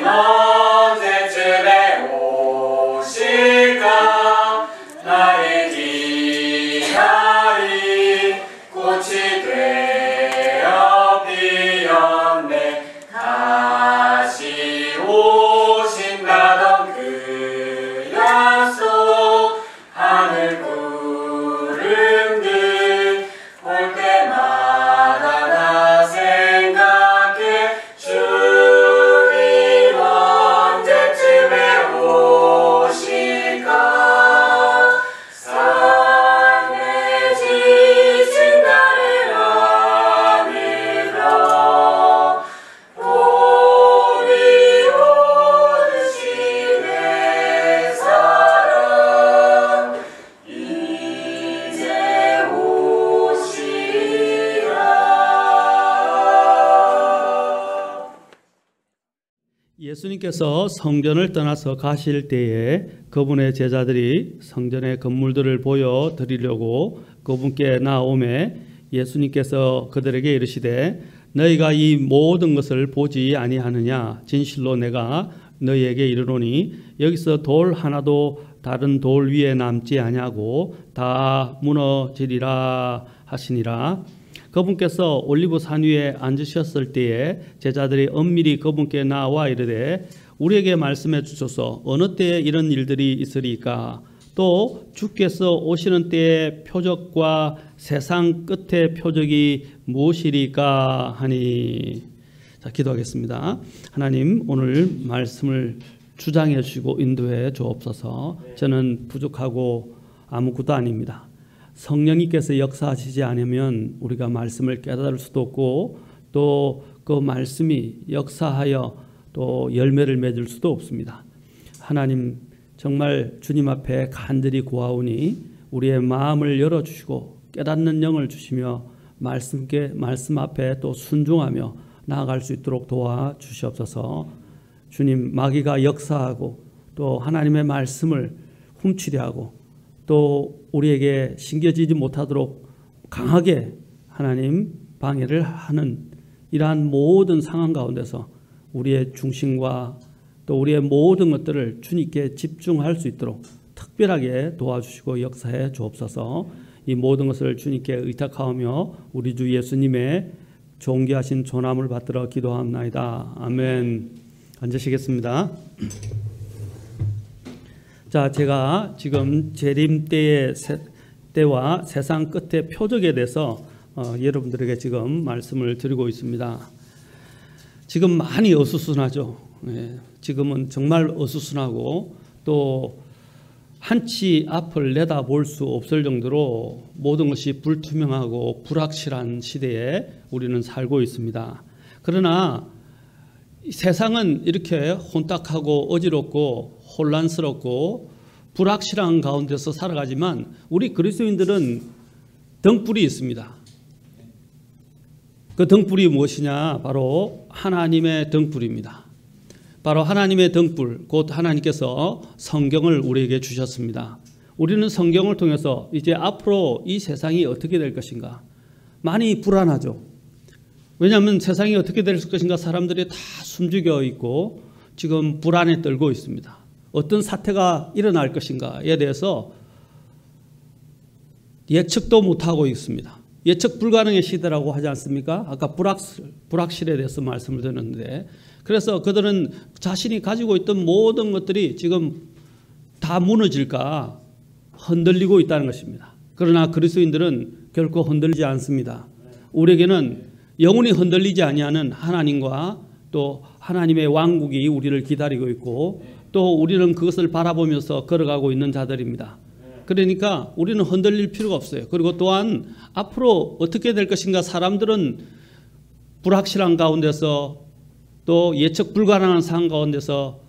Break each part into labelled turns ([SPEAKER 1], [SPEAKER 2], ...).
[SPEAKER 1] 언제쯤에 오실까. 나의 기다림 꽃이 되어 피었네. 다시 오신다던 그 약속, 하늘 구름들 올 때마다 나 생각해. 주님 언제쯤에 오실까. 삶에 지친 나를 안으러 봄이 오듯이 내 사랑 이제 오시라.
[SPEAKER 2] 예수님께서 성전을 떠나서 가실 때에 그분의 제자들이 성전의 건물들을 보여드리려고 그분께 나오매 예수님께서 그들에게 이르시되 너희가 이 모든 것을 보지 아니하느냐. 진실로 내가 너희에게 이르노니 여기서 돌 하나도 다른 돌 위에 남지 아니하고 다 무너지리라 하시니라. 그분께서 올리브산 위에 앉으셨을 때에 제자들이 엄밀히 그분께 나와 이르되 우리에게 말씀해 주소서. 어느 때에 이런 일들이 있으리까. 또 주께서 오시는 때의 표적과 세상 끝의 표적이 무엇이리까 하니. 자, 기도하겠습니다. 하나님, 오늘 말씀을 주장해 주시고 인도해 주옵소서. 저는 부족하고 아무것도 아닙니다. 성령님께서 역사하시지 않으면 우리가 말씀을 깨달을 수도 없고 또 그 말씀이 역사하여 또 열매를 맺을 수도 없습니다. 하나님, 정말 주님 앞에 간절히 구하오니 우리의 마음을 열어주시고 깨닫는 영을 주시며 말씀 앞에 또 순종하며 나아갈 수 있도록 도와주시옵소서. 주님, 마귀가 역사하고 또 하나님의 말씀을 훔치려 하고 또 우리에게 신겨지지 못하도록 강하게 하나님 방해를 하는 이러한 모든 상황 가운데서 우리의 중심과 또 우리의 모든 것들을 주님께 집중할 수 있도록 특별하게 도와주시고 역사해 주옵소서. 이 모든 것을 주님께 의탁하오며 우리 주 예수님의 존귀하신 존함을 받들어 기도합나이다. 아멘. 앉으시겠습니다. 자, 제가 지금 재림 때와 세상 끝의 표적에 대해서 여러분들에게 지금 말씀을 드리고 있습니다. 지금 많이 어수선하죠. 지금은 정말 어수선하고 또 한치 앞을 내다볼 수 없을 정도로 모든 것이 불투명하고 불확실한 시대에 우리는 살고 있습니다. 그러나 세상은 이렇게 혼탁하고 어지럽고 혼란스럽고 불확실한 가운데서 살아가지만 우리 그리스도인들은 등불이 있습니다. 그 등불이 무엇이냐? 바로 하나님의 등불입니다. 바로 하나님의 등불, 곧 하나님께서 성경을 우리에게 주셨습니다. 우리는 성경을 통해서 이제 앞으로 이 세상이 어떻게 될 것인가 많이 불안하죠. 왜냐하면 세상이 어떻게 될 것인가 사람들이 다 숨죽여 있고 지금 불안에 떨고 있습니다. 어떤 사태가 일어날 것인가에 대해서 예측도 못하고 있습니다. 예측 불가능의 시대라고 하지 않습니까? 아까 불확실에 대해서 말씀을 드렸는데, 그래서 그들은 자신이 가지고 있던 모든 것들이 지금 다 무너질까 흔들리고 있다는 것입니다. 그러나 그리스도인들은 결코 흔들리지 않습니다. 우리에게는 영원히 흔들리지 아니하는 하나님과 또 하나님의 왕국이 우리를 기다리고 있고 또 우리는 그것을 바라보면서 걸어가고 있는 자들입니다. 그러니까 우리는 흔들릴 필요가 없어요. 그리고 또한 앞으로 어떻게 될 것인가, 사람들은 불확실한 가운데서 또 예측 불가능한 상황 가운데서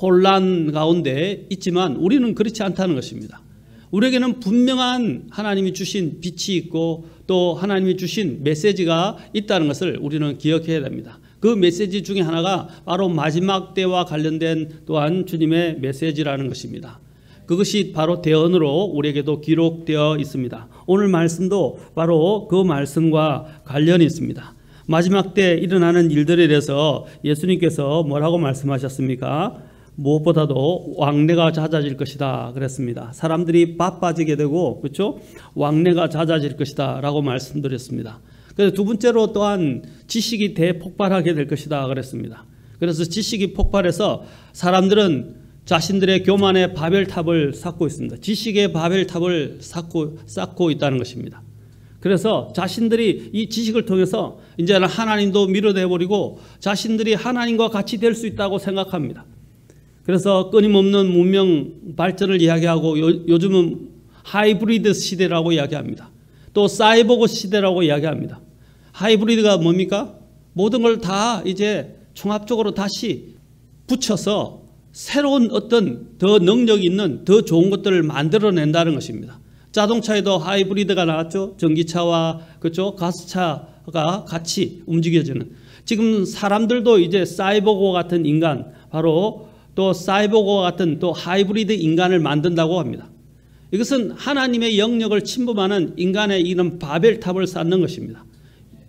[SPEAKER 2] 혼란 가운데 있지만 우리는 그렇지 않다는 것입니다. 우리에게는 분명한 하나님이 주신 빛이 있고 또 하나님이 주신 메시지가 있다는 것을 우리는 기억해야 됩니다. 그 메시지 중에 하나가 바로 마지막 때와 관련된 또한 주님의 메시지라는 것입니다. 그것이 바로 대언으로 우리에게도 기록되어 있습니다. 오늘 말씀도 바로 그 말씀과 관련이 있습니다. 마지막 때 일어나는 일들에 대해서 예수님께서 뭐라고 말씀하셨습니까? 무엇보다도 왕래가 잦아질 것이다 그랬습니다. 사람들이 바빠지게 되고, 그렇죠? 왕래가 잦아질 것이다 라고 말씀드렸습니다. 그래서 두 번째로 또한 지식이 대폭발하게 될 것이다 그랬습니다. 그래서 지식이 폭발해서 사람들은 자신들의 교만의 바벨탑을 쌓고 있습니다. 지식의 바벨탑을 쌓고 있다는 것입니다. 그래서 자신들이 이 지식을 통해서 이제는 하나님도 밀어내버리고 자신들이 하나님과 같이 될 수 있다고 생각합니다. 그래서 끊임없는 문명 발전을 이야기하고 요즘은 하이브리드 시대라고 이야기합니다. 또 사이보그 시대라고 이야기합니다. 하이브리드가 뭡니까? 모든 걸 다 이제 종합적으로 다시 붙여서 새로운 어떤 더 능력 있는 더 좋은 것들을 만들어낸다는 것입니다. 자동차에도 하이브리드가 나왔죠. 전기차와 그렇죠? 가스차가 같이 움직여지는. 지금 사람들도 이제 사이보그 같은 인간, 바로 또 사이보그 같은 또 하이브리드 인간을 만든다고 합니다. 이것은 하나님의 영역을 침범하는 인간의 이런 바벨탑을 쌓는 것입니다.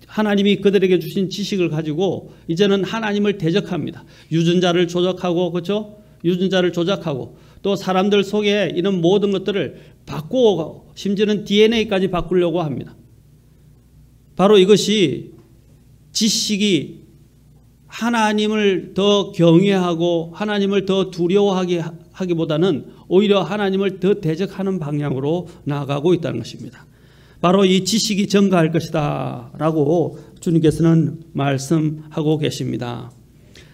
[SPEAKER 2] 하나님이 그들에게 주신 지식을 가지고 이제는 하나님을 대적합니다. 유전자를 조작하고, 그렇죠? 유전자를 조작하고 또 사람들 속에 이런 모든 것들을 바꾸고 심지어는 DNA까지 바꾸려고 합니다. 바로 이것이 지식이 하나님을 더 경외하고 하나님을 더 두려워하게 하기보다는 오히려 하나님을 더 대적하는 방향으로 나아가고 있다는 것입니다. 바로 이 지식이 증가할 것이다 라고 주님께서는 말씀하고 계십니다.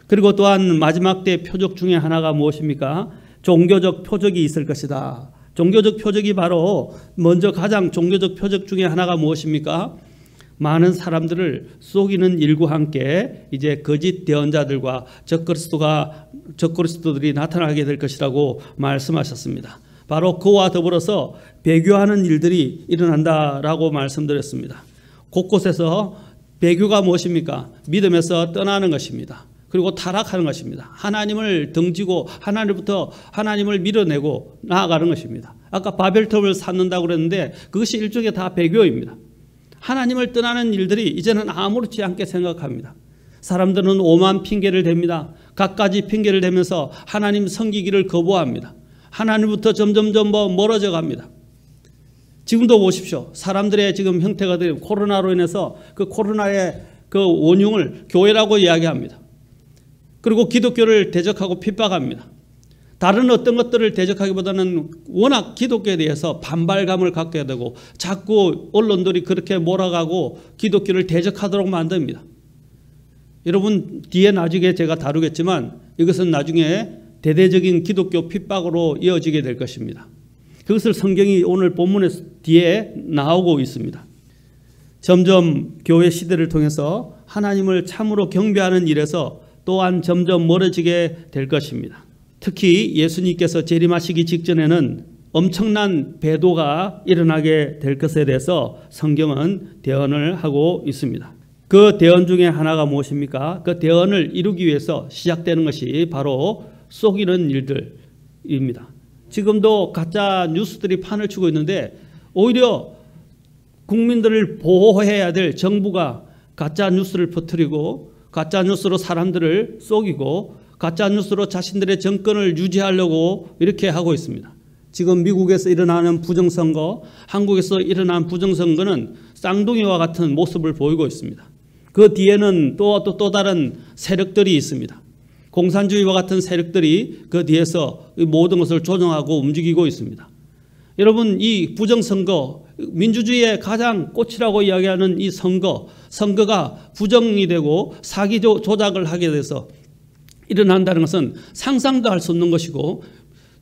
[SPEAKER 2] 그리고 또한 마지막 때 표적 중에 하나가 무엇입니까? 종교적 표적이 있을 것이다. 종교적 표적이 바로 먼저 가장 종교적 표적 중에 하나가 무엇입니까? 많은 사람들을 속이는 일과 함께 이제 거짓 대언자들과 적그리스도들이 나타나게 될 것이라고 말씀하셨습니다. 바로 그와 더불어서 배교하는 일들이 일어난다라고 말씀드렸습니다. 곳곳에서 배교가 무엇입니까? 믿음에서 떠나는 것입니다. 그리고 타락하는 것입니다. 하나님을 등지고 하나님을 밀어내고 나아가는 것입니다. 아까 바벨탑을 쌓는다고 그랬는데 그것이 일종의 다 배교입니다. 하나님을 떠나는 일들이 이제는 아무렇지 않게 생각합니다. 사람들은 오만 핑계를 댑니다. 갖가지 핑계를 대면서 하나님 섬기기를 거부합니다. 하나님부터 점점 멀어져 갑니다. 지금도 보십시오. 사람들의 지금 형태가 된 코로나로 인해서 그 코로나의 그 원흉을 교회라고 이야기합니다. 그리고 기독교를 대적하고 핍박합니다. 다른 어떤 것들을 대적하기보다는 워낙 기독교에 대해서 반발감을 갖게 되고 자꾸 언론들이 그렇게 몰아가고 기독교를 대적하도록 만듭니다. 여러분 뒤에 나중에 제가 다루겠지만 이것은 나중에 대대적인 기독교 핍박으로 이어지게 될 것입니다. 그것을 성경이 오늘 본문의 뒤에 나오고 있습니다. 점점 교회 시대를 통해서 하나님을 참으로 경배하는 일에서 또한 점점 멀어지게 될 것입니다. 특히 예수님께서 재림하시기 직전에는 엄청난 배도가 일어나게 될 것에 대해서 성경은 대언을 하고 있습니다. 그 대언 중에 하나가 무엇입니까? 그 대언을 이루기 위해서 시작되는 것이 바로 속이는 일들입니다. 지금도 가짜 뉴스들이 판을 치고 있는데 오히려 국민들을 보호해야 될 정부가 가짜 뉴스를 퍼뜨리고 가짜 뉴스로 사람들을 속이고 가짜 뉴스로 자신들의 정권을 유지하려고 이렇게 하고 있습니다. 지금 미국에서 일어나는 부정선거, 한국에서 일어난 부정선거는 쌍둥이와 같은 모습을 보이고 있습니다. 그 뒤에는 또 다른 세력들이 있습니다. 공산주의와 같은 세력들이 그 뒤에서 모든 것을 조정하고 움직이고 있습니다. 여러분 이 부정선거, 민주주의의 가장 꽃이라고 이야기하는 이 선거가 부정이 되고 사기 조작을 하게 돼서 일어난다는 것은 상상도 할 수 없는 것이고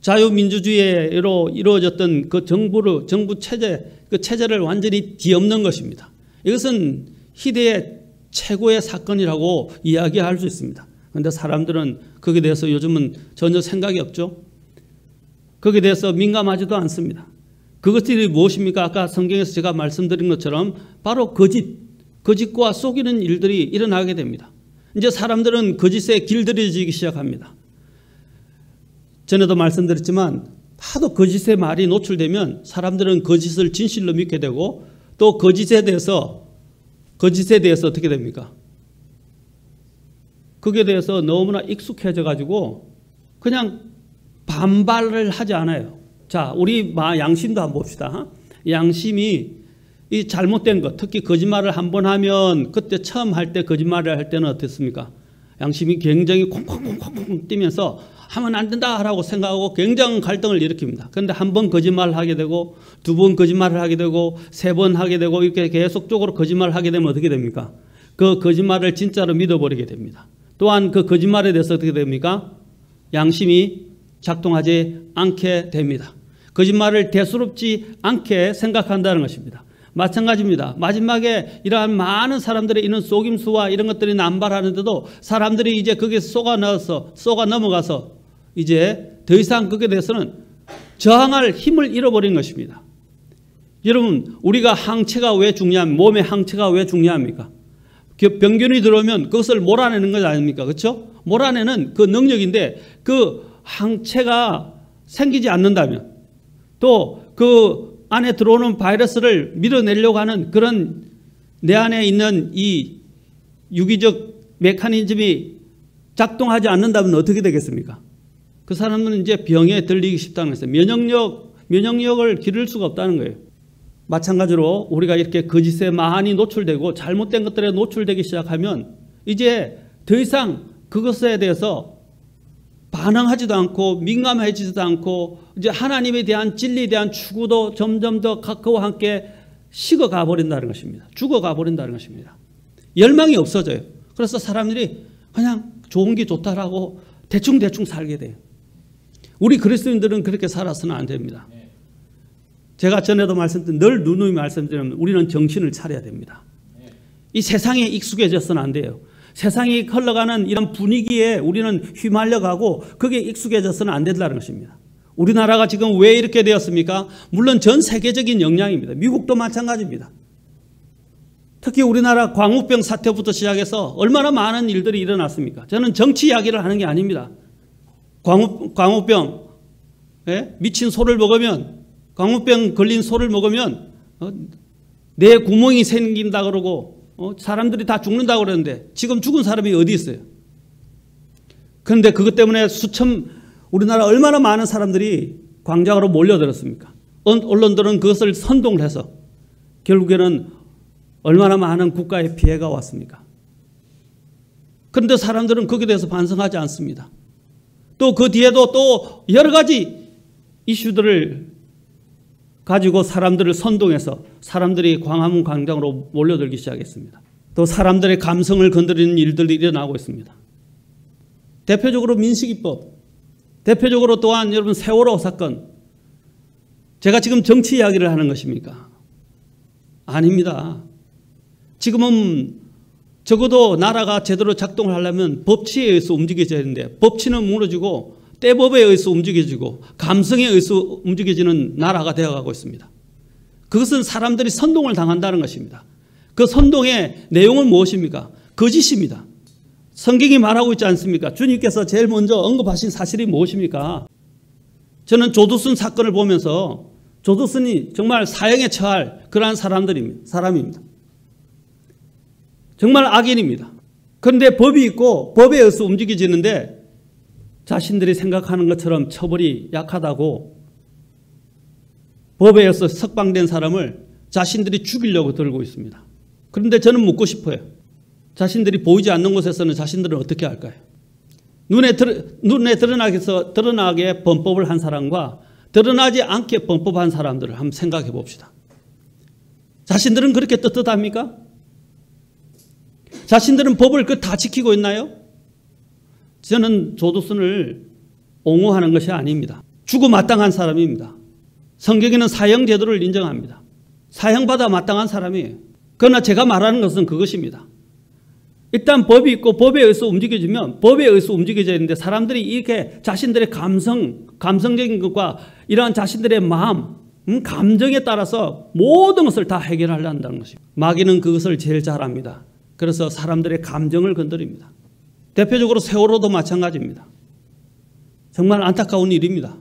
[SPEAKER 2] 자유민주주의로 이루어졌던 그 정부 체제, 그 체제를 완전히 뒤엎는 것입니다. 이것은 희대의 최고의 사건이라고 이야기할 수 있습니다. 그런데 사람들은 거기에 대해서 요즘은 전혀 생각이 없죠. 거기에 대해서 민감하지도 않습니다. 그것들이 무엇입니까? 아까 성경에서 제가 말씀드린 것처럼 바로 거짓과 속이는 일들이 일어나게 됩니다. 이제 사람들은 거짓에 길들여지기 시작합니다. 전에도 말씀드렸지만 하도 거짓의 말이 노출되면 사람들은 거짓을 진실로 믿게 되고 또 거짓에 대해서 거짓에 대해서 어떻게 됩니까? 거기에 대해서 너무나 익숙해져 가지고 그냥 반발을 하지 않아요. 자, 우리 양심도 한번 봅시다. 양심이 이 잘못된 것, 특히 거짓말을 한번 하면 그때 처음 할 때 거짓말을 할 때는 어땠습니까? 양심이 굉장히 콩콩콩콩 뛰면서 하면 안 된다라고 생각하고 굉장한 갈등을 일으킵니다. 그런데 한 번 거짓말을 하게 되고 두 번 거짓말을 하게 되고 세 번 하게 되고 이렇게 계속적으로 거짓말을 하게 되면 어떻게 됩니까? 그 거짓말을 진짜로 믿어버리게 됩니다. 또한 그 거짓말에 대해서 어떻게 됩니까? 양심이 작동하지 않게 됩니다. 거짓말을 대수롭지 않게 생각한다는 것입니다. 마찬가지입니다. 마지막에 이러한 많은 사람들의 이런 속임수와 이런 것들이 남발하는데도 사람들이 이제 거기에 속아 넘어가서 이제 더 이상 거기에 대해서는 저항할 힘을 잃어버린 것입니다. 여러분, 우리가 항체가 왜 중요합니까? 몸의 항체가 왜 중요합니까? 병균이 들어오면 그것을 몰아내는 것 아닙니까? 그렇죠? 몰아내는 그 능력인데 그 항체가 생기지 않는다면 또 그 안에 들어오는 바이러스를 밀어내려고 하는 그런 내 안에 있는 이 유기적 메커니즘이 작동하지 않는다면 어떻게 되겠습니까? 그 사람은 이제 병에 들리기 쉽다는 것이에요. 면역력을 기를 수가 없다는 거예요. 마찬가지로 우리가 이렇게 거짓에 많이 노출되고 잘못된 것들에 노출되기 시작하면 이제 더 이상 그것에 대해서 반응하지도 않고 민감해지지도 않고 이제 하나님에 대한 진리에 대한 추구도 점점 더 그와 함께 식어가 버린다는 것입니다. 죽어가 버린다는 것입니다. 열망이 없어져요. 그래서 사람들이 그냥 좋은 게 좋다라고 대충 살게 돼요. 우리 그리스도인들은 그렇게 살아서는 안 됩니다. 제가 전에도 말씀드린 늘 누누이 말씀드리면 우리는 정신을 차려야 됩니다. 이 세상에 익숙해져서는 안 돼요. 세상이 흘러가는 이런 분위기에 우리는 휘말려가고 거기에 익숙해져서는 안 된다는 것입니다. 우리나라가 지금 왜 이렇게 되었습니까? 물론 전 세계적인 영향입니다. 미국도 마찬가지입니다. 특히 우리나라 광우병 사태부터 시작해서 얼마나 많은 일들이 일어났습니까? 저는 정치 이야기를 하는 게 아닙니다. 광우병, 미친 소를 먹으면 광우병 걸린 소를 먹으면 내 구멍이 생긴다 그러고 사람들이 다 죽는다고 그러는데 지금 죽은 사람이 어디 있어요? 그런데 그것 때문에 우리나라 얼마나 많은 사람들이 광장으로 몰려들었습니까? 언론들은 그것을 선동을 해서 결국에는 얼마나 많은 국가의 피해가 왔습니까? 그런데 사람들은 거기에 대해서 반성하지 않습니다. 또 그 뒤에도 또 여러 가지 이슈들을 가지고 사람들을 선동해서 사람들이 광화문 광장으로 몰려들기 시작했습니다. 또 사람들의 감성을 건드리는 일들이 일어나고 있습니다. 대표적으로 민식이법, 대표적으로 또한 여러분 세월호 사건. 제가 지금 정치 이야기를 하는 것입니까? 아닙니다. 지금은 적어도 나라가 제대로 작동을 하려면 법치에 의해서 움직여져야 되는데 법치는 무너지고 때법에 의해서 움직여지고 감성에 의해서 움직여지는 나라가 되어가고 있습니다. 그것은 사람들이 선동을 당한다는 것입니다. 그 선동의 내용은 무엇입니까? 거짓입니다. 성경이 말하고 있지 않습니까? 주님께서 제일 먼저 언급하신 사실이 무엇입니까? 저는 조두순 사건을 보면서 조두순이 정말 사형에 처할 그러한 사람입니다. 정말 악인입니다. 그런데 법이 있고 법에 의해서 움직여지는데 자신들이 생각하는 것처럼 처벌이 약하다고 법에 의해서 석방된 사람을 자신들이 죽이려고 들고 있습니다. 그런데 저는 묻고 싶어요. 자신들이 보이지 않는 곳에서는 자신들은 어떻게 할까요? 눈에 드러나게 범법을 한 사람과 드러나지 않게 범법한 사람들을 한번 생각해 봅시다. 자신들은 그렇게 떳떳합니까? 자신들은 법을 다 지키고 있나요? 저는 조두순을 옹호하는 것이 아닙니다. 죽어 마땅한 사람입니다. 성경에는 사형 제도를 인정합니다. 사형받아 마땅한 사람이에요. 그러나 제가 말하는 것은 그것입니다. 일단 법이 있고 법에 의해서 움직여지면 법에 의해서 움직여져야 되는데 사람들이 이렇게 자신들의 감성적인 것과 이러한 자신들의 마음, 감정에 따라서 모든 것을 다 해결하려 한다는 것입니다. 마귀는 그것을 제일 잘 압니다. 그래서 사람들의 감정을 건드립니다. 대표적으로 세월호도 마찬가지입니다. 정말 안타까운 일입니다.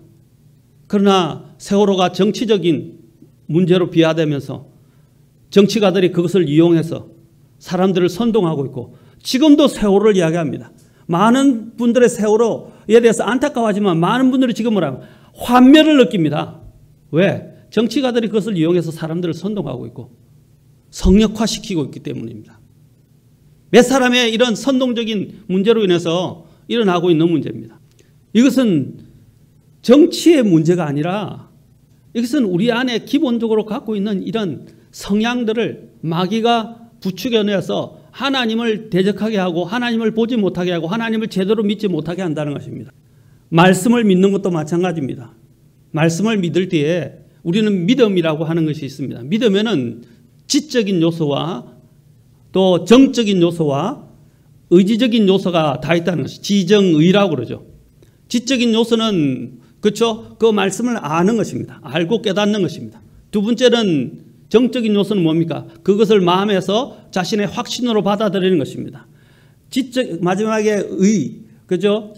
[SPEAKER 2] 그러나 세월호가 정치적인 문제로 비화되면서 정치가들이 그것을 이용해서 사람들을 선동하고 있고 지금도 세월호를 이야기합니다. 많은 분들의 세월호에 대해서 안타까워하지만 많은 분들이 지금 뭐라고 환멸을 느낍니다. 왜? 정치가들이 그것을 이용해서 사람들을 선동하고 있고 성역화시키고 있기 때문입니다. 몇 사람의 이런 선동적인 문제로 인해서 일어나고 있는 문제입니다. 이것은 정치의 문제가 아니라 이것은 우리 안에 기본적으로 갖고 있는 이런 성향들을 마귀가 부추겨내서 하나님을 대적하게 하고 하나님을 보지 못하게 하고 하나님을 제대로 믿지 못하게 한다는 것입니다. 말씀을 믿는 것도 마찬가지입니다. 말씀을 믿을 때에 우리는 믿음이라고 하는 것이 있습니다. 믿음에는 지적인 요소와 또 정적인 요소와 의지적인 요소가 다 있다는 것이 지정의라고 그러죠. 지적인 요소는 그렇죠? 그 말씀을 아는 것입니다. 알고 깨닫는 것입니다. 두 번째는 정적인 요소는 뭡니까? 그것을 마음에서 자신의 확신으로 받아들이는 것입니다. 마지막에 그죠?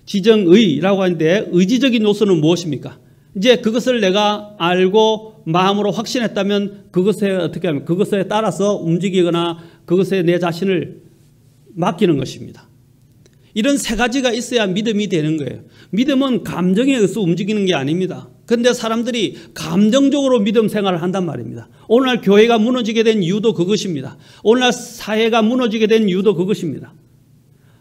[SPEAKER 2] 지정의라고 하는데 의지적인 요소는 무엇입니까? 이제 그것을 내가 알고 마음으로 확신했다면 그것에 어떻게 하면 그것에 따라서 움직이거나 그것에 내 자신을 맡기는 것입니다. 이런 세 가지가 있어야 믿음이 되는 거예요. 믿음은 감정에 의해서 움직이는 게 아닙니다. 그런데 사람들이 감정적으로 믿음 생활을 한단 말입니다. 오늘날 교회가 무너지게 된 이유도 그것입니다. 오늘날 사회가 무너지게 된 이유도 그것입니다.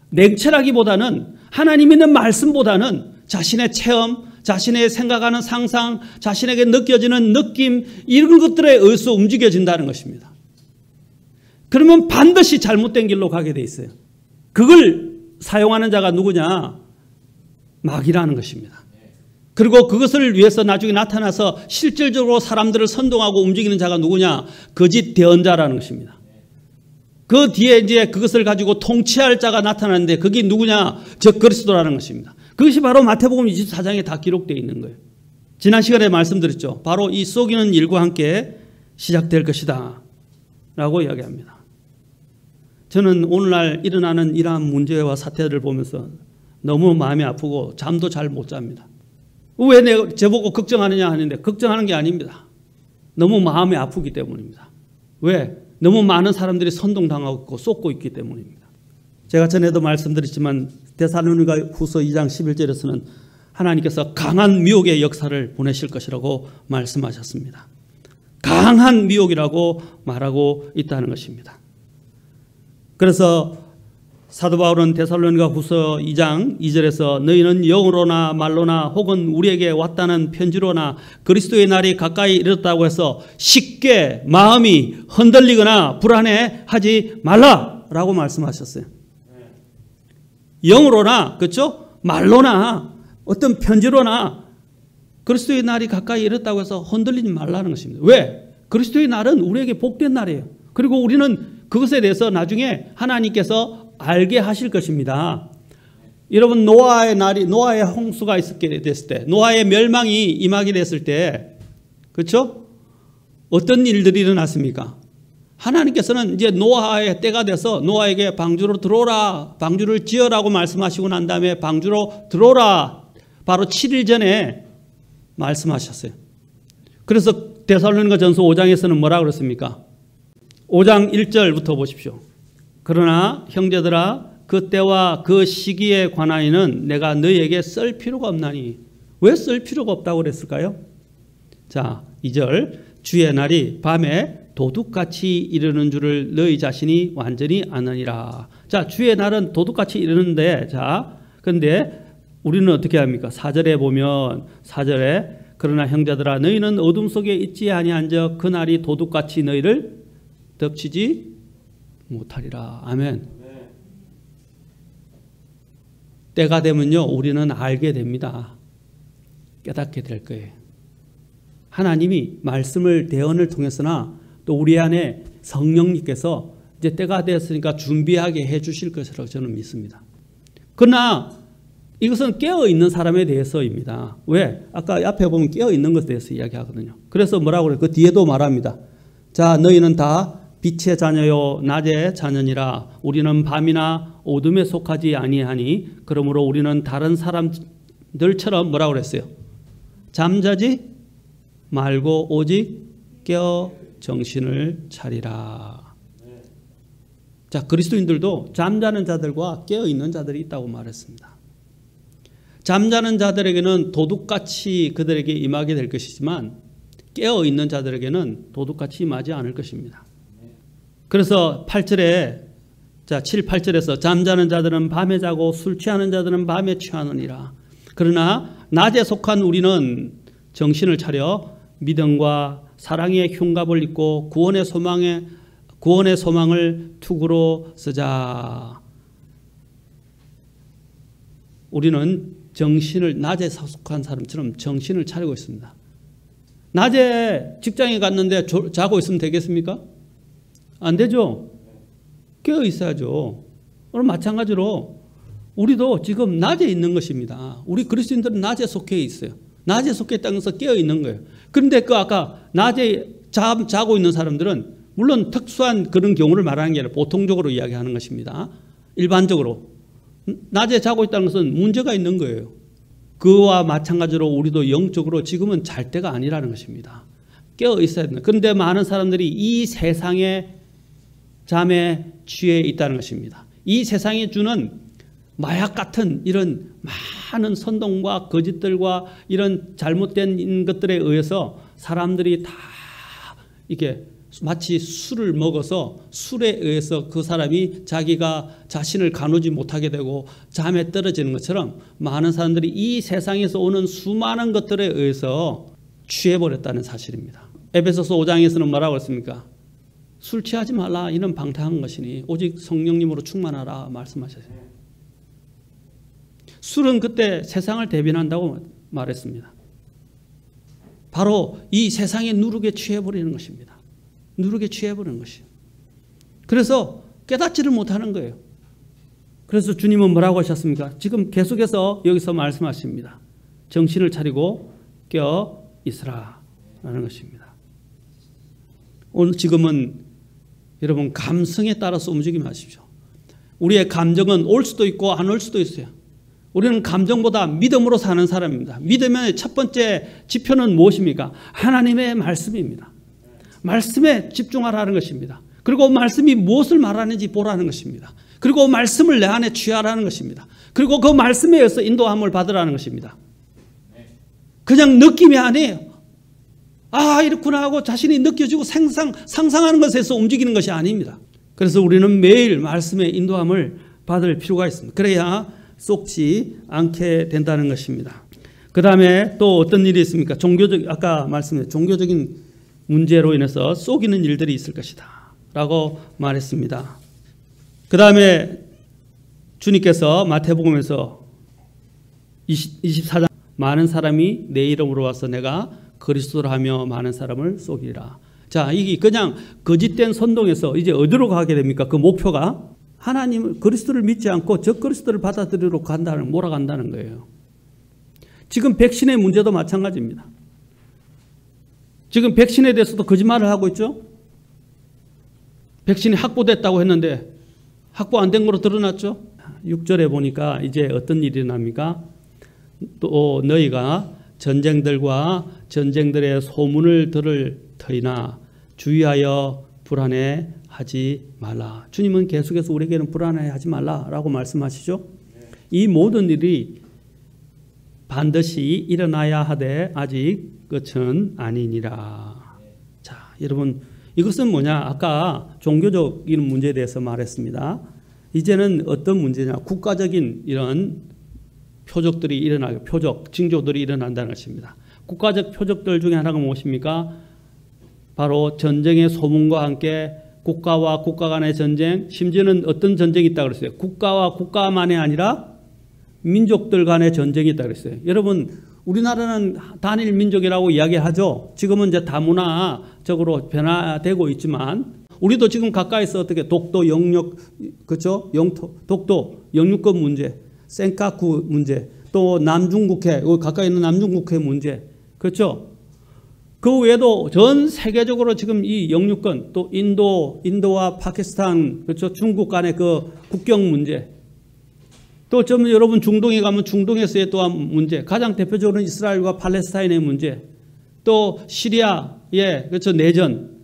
[SPEAKER 2] 냉철하기보다는 하나님 있는 말씀보다는 자신의 체험, 자신의 생각하는 상상, 자신에게 느껴지는 느낌 이런 것들에 의해서 움직여진다는 것입니다. 그러면 반드시 잘못된 길로 가게 돼 있어요. 그걸 사용하는 자가 누구냐? 마귀라는 것입니다. 그리고 그것을 위해서 나중에 나타나서 실질적으로 사람들을 선동하고 움직이는 자가 누구냐? 거짓 대언자라는 것입니다. 그 뒤에 이제 그것을 가지고 통치할 자가 나타나는데 그게 누구냐? 즉 그리스도라는 것입니다. 그것이 바로 마태복음 24장에 다 기록되어 있는 거예요. 지난 시간에 말씀드렸죠. 바로 이 속이는 일과 함께 시작될 것이다 라고 이야기합니다. 저는 오늘날 일어나는 이러한 문제와 사태들을 보면서 너무 마음이 아프고 잠도 잘 못 잡니다. 왜 내가 저보고 걱정하느냐 하는데 걱정하는 게 아닙니다. 너무 마음이 아프기 때문입니다. 왜? 너무 많은 사람들이 선동당하고 있고 쏟고 있기 때문입니다. 제가 전에도 말씀드렸지만 데살로니가 후서 2장 11절에서는 하나님께서 강한 미혹의 역사를 보내실 것이라고 말씀하셨습니다. 강한 미혹이라고 말하고 있다는 것입니다. 그래서 사도 바울은 데살로니가 후서 2장 2절에서 너희는 영으로나 말로나 혹은 우리에게 왔다는 편지로나 그리스도의 날이 가까이 이르렀다고 해서 쉽게 마음이 흔들리거나 불안해하지 말라라고 말씀하셨어요. 영으로나 그렇죠? 말로나 어떤 편지로나 그리스도의 날이 가까이 이르렀다고 해서 흔들리지 말라는 것입니다. 왜? 그리스도의 날은 우리에게 복된 날이에요. 그리고 우리는 그것에 대해서 나중에 하나님께서 알게 하실 것입니다. 여러분 노아의 홍수가 있게 됐을 때, 노아의 멸망이 임하게 됐을 때, 그렇죠? 어떤 일들이 일어났습니까? 하나님께서는 이제 노아의 때가 돼서 노아에게 방주로 들어오라, 방주를 지어라고 말씀하시고 난 다음에 방주로 들어오라 바로 7일 전에 말씀하셨어요. 그래서 데살로니가 전서 5장에서는 뭐라고 그랬습니까? 5장 1절부터 보십시오. 그러나 형제들아 그 때와 그 시기에 관하여는 내가 너희에게 쓸 필요가 없나니. 왜 쓸 필요가 없다고 그랬을까요? 자, 2절 주의 날이 밤에 도둑같이 이르는 줄을 너희 자신이 완전히 아느니라. 자, 주의 날은 도둑같이 이르는데, 자, 근데 우리는 어떻게 합니까? 4절에 보면 4절에 그러나 형제들아 너희는 어둠 속에 있지 아니한즉 그 날이 도둑같이 너희를 덮치지 못하리라. 아멘. 때가 되면요 우리는 알게 됩니다. 깨닫게 될 거예요. 하나님이 말씀을 대언을 통해서나 또 우리 안에 성령님께서 이제 때가 되었으니까 준비하게 해 주실 것이라고 저는 믿습니다. 그러나 이것은 깨어있는 사람에 대해서입니다. 왜? 아까 앞에 보면 깨어있는 것에 대해서 이야기하거든요. 그래서 뭐라고 그래요? 그 뒤에도 말합니다. 자, 너희는 다 빛의 자녀요 낮의 자녀니라. 우리는 밤이나 어둠에 속하지 아니하니 그러므로 우리는 다른 사람들처럼 뭐라고 그랬어요? 잠자지 말고 오직 깨어 정신을 차리라. 자, 그리스도인들도 잠자는 자들과 깨어있는 자들이 있다고 말했습니다. 잠자는 자들에게는 도둑같이 그들에게 임하게 될 것이지만 깨어있는 자들에게는 도둑같이 임하지 않을 것입니다. 그래서 8절에 7, 8절에서 잠자는 자들은 밤에 자고 술 취하는 자들은 밤에 취하느니라. 그러나 낮에 속한 우리는 정신을 차려 믿음과 사랑의 흉갑을 입고 구원의 소망을 투구로 쓰자. 우리는 낮에 속한 사람처럼 정신을 차리고 있습니다. 낮에 직장에 갔는데 자고 있으면 되겠습니까? 안 되죠. 깨어 있어야죠. 오늘 마찬가지로 우리도 지금 낮에 있는 것입니다. 우리 그리스도인들은 낮에 속해 있어요. 낮에 속해 있다는 것은 깨어 있는 거예요. 그런데 아까 낮에 자고 있는 사람들은 물론 특수한 그런 경우를 말하는 게 아니라 보통적으로 이야기하는 것입니다. 일반적으로 낮에 자고 있다는 것은 문제가 있는 거예요. 그와 마찬가지로 우리도 영적으로 지금은 잘 때가 아니라는 것입니다. 깨어 있어야 된다. 그런데 많은 사람들이 이 세상의 잠에 취해 있다는 것입니다. 이 세상이 주는 마약 같은 이런 많은 선동과 거짓들과 이런 잘못된 것들에 의해서 사람들이 다 이게 마치 술을 먹어서 술에 의해서 그 사람이 자기가 자신을 가누지 못하게 되고 잠에 떨어지는 것처럼 많은 사람들이 이 세상에서 오는 수많은 것들에 의해서 취해버렸다는 사실입니다. 에베소서 5장에서는 뭐라고 했습니까? 술 취하지 말라. 이는 방탕한 것이니 오직 성령님으로 충만하라 말씀하셨어요. 술은 그때 세상을 대변한다고 말했습니다. 바로 이 세상의 누룩에 취해버리는 것입니다. 누룩에 취해버리는 것이에요. 그래서 깨닫지를 못하는 거예요. 그래서 주님은 뭐라고 하셨습니까? 지금 계속해서 여기서 말씀하십니다. 정신을 차리고 깨어 있으라 라는 것입니다. 오늘 지금은 여러분 감성에 따라서 움직임 하십시오. 우리의 감정은 올 수도 있고 안 올 수도 있어요. 우리는 감정보다 믿음으로 사는 사람입니다. 믿음의 첫 번째 지표는 무엇입니까? 하나님의 말씀입니다. 말씀에 집중하라는 것입니다. 그리고 말씀이 무엇을 말하는지 보라는 것입니다. 그리고 말씀을 내 안에 취하라는 것입니다. 그리고 그 말씀에 의해서 인도함을 받으라는 것입니다. 그냥 느낌이 아니에요. 아, 이렇구나 하고 자신이 느껴지고 상상하는 것에서 움직이는 것이 아닙니다. 그래서 우리는 매일 말씀의 인도함을 받을 필요가 있습니다. 그래야 쏙지 않게 된다는 것입니다. 그 다음에 또 어떤 일이 있습니까? 아까 말씀드린 종교적인 문제로 인해서 쏘기는 일들이 있을 것이다 라고 말했습니다. 그 다음에 주님께서 마태복음에서 24장 많은 사람이 내 이름으로 와서 내가 그리스도라 하며 많은 사람을 쏘기리라. 자, 이게 그냥 거짓된 선동에서 이제 어디로 가게 됩니까? 그 목표가 하나님 그리스도를 믿지 않고 저 그리스도를 받아들이러 몰아간다는 거예요. 지금 백신의 문제도 마찬가지입니다. 지금 백신에 대해서도 거짓말을 하고 있죠. 백신이 확보됐다고 했는데 확보 안 된 거로 드러났죠. 6절에 보니까 이제 어떤 일이 일어납니까? 또 너희가 전쟁들과 전쟁들의 소문을 들을 터이나 주의하여 불안해하지 말라. 주님은 계속해서 우리에게는 불안해하지 말라라고 말씀하시죠. 이 모든 일이 반드시 일어나야 하되 아직 끝은 아니니라. 자, 여러분 이것은 뭐냐? 아까 종교적인 문제에 대해서 말했습니다. 이제는 어떤 문제냐? 국가적인 이런 표적들이 일어나고 징조들이 일어난다는 것입니다. 국가적 표적들 중에 하나가 무엇입니까? 바로 전쟁의 소문과 함께 국가와 국가 간의 전쟁, 심지어는 어떤 전쟁이 있다고 그랬어요? 국가와 국가만이 아니라 민족들 간의 전쟁이 있다고 그랬어요. 여러분, 우리나라는 단일 민족이라고 이야기하죠. 지금은 이제 다문화적으로 변화되고 있지만 우리도 지금 가까이서 어떻게 독도 영역, 그렇죠? 독도 영유권 문제, 센카쿠 문제, 또 남중국해, 가까이 있는 남중국해 문제, 그렇죠? 그 외에도 전 세계적으로 지금 이 영유권, 또 인도와 파키스탄, 그렇죠? 중국 간의 그 국경 문제, 또 좀 여러분 중동에 가면 중동에서의 또한 문제, 가장 대표적으로 이스라엘과 팔레스타인의 문제, 또 시리아의 그렇죠? 내전,